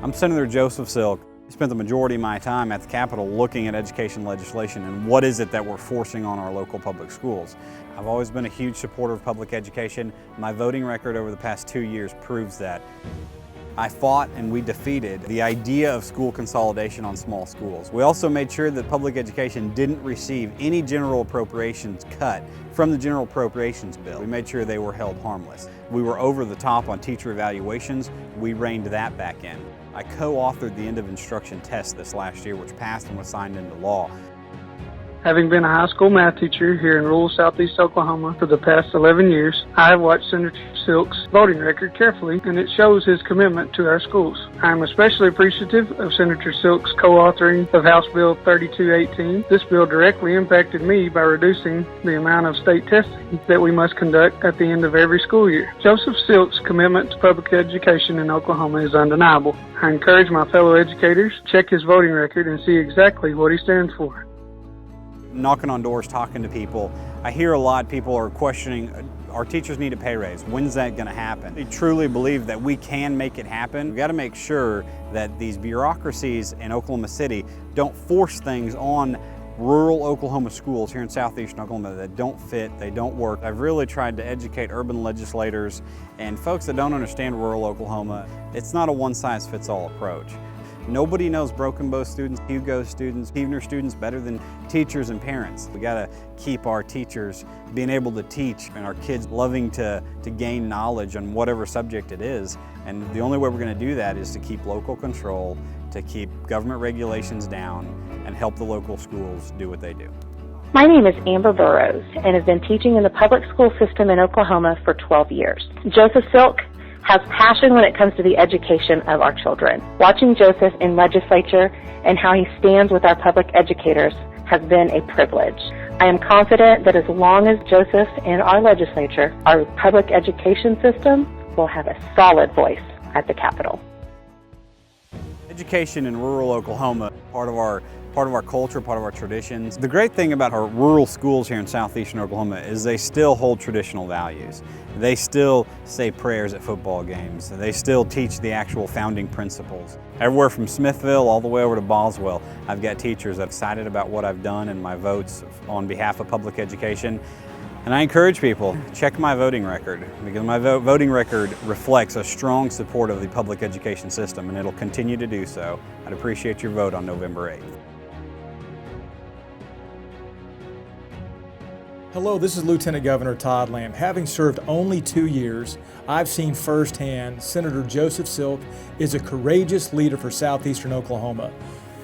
I'm Senator Joseph Silk. I spent the majority of my time at the Capitol looking at education legislation and what is it that we're forcing on our local public schools. I've always been a huge supporter of public education. My voting record over the past 2 years proves that. I fought and we defeated the idea of school consolidation on small schools. We also made sure that public education didn't receive any general appropriations cut from the general appropriations bill. We made sure they were held harmless. We were over the top on teacher evaluations. We reined that back in. I co-authored the end of instruction test this last year, which passed and was signed into law. Having been a high school math teacher here in rural southeast Oklahoma for the past 11 years, I have watched Senator Silk's voting record carefully, and it shows his commitment to our schools. I am especially appreciative of Senator Silk's co-authoring of House Bill 3218. This bill directly impacted me by reducing the amount of state testing that we must conduct at the end of every school year. Joseph Silk's commitment to public education in Oklahoma is undeniable. I encourage my fellow educators to check his voting record and see exactly what he stands for. Knocking on doors, talking to people, I hear a lot people are questioning, our teachers need a pay raise. When's that going to happen? They truly believe that we can make it happen. We've got to make sure that these bureaucracies in Oklahoma City don't force things on rural Oklahoma schools here in southeastern Oklahoma that don't fit, they don't work. I've really tried to educate urban legislators and folks that don't understand rural Oklahoma. It's not a one-size-fits-all approach. Nobody knows Broken Bow students, Hugo students, Heavener students better than teachers and parents. We gotta keep our teachers being able to teach and our kids loving to gain knowledge on whatever subject it is. And the only way we're gonna do that is to keep local control, to keep government regulations down, and help the local schools do what they do. My name is Amber Burrows and have been teaching in the public school system in Oklahoma for 12 years. Joseph Silk has passion when it comes to the education of our children. Watching Joseph in legislature and how he stands with our public educators has been a privilege. I am confident that as long as Joseph in our legislature, our public education system will have a solid voice at the Capitol. Education in rural Oklahoma, part of our culture, part of our traditions. The great thing about our rural schools here in southeastern Oklahoma is they still hold traditional values. They still say prayers at football games. They still teach the actual founding principles. Everywhere from Smithville all the way over to Boswell, I've got teachers excited about what I've done and my votes on behalf of public education. And I encourage people, check my voting record, because my voting record reflects a strong support of the public education system, and it'll continue to do so. I'd appreciate your vote on November 8th. Hello, this is Lieutenant Governor Todd Lamb. Having served only 2 years, I've seen firsthand Senator Joseph Silk is a courageous leader for southeastern Oklahoma.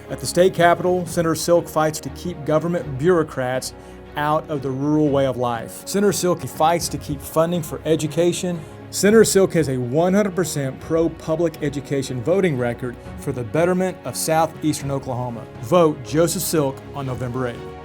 At the state capitol, Senator Silk fights to keep government bureaucrats out of the rural way of life. Senator Silk fights to keep funding for education. Senator Silk has a 100% pro-public education voting record for the betterment of southeastern Oklahoma. Vote Joseph Silk on November 8th.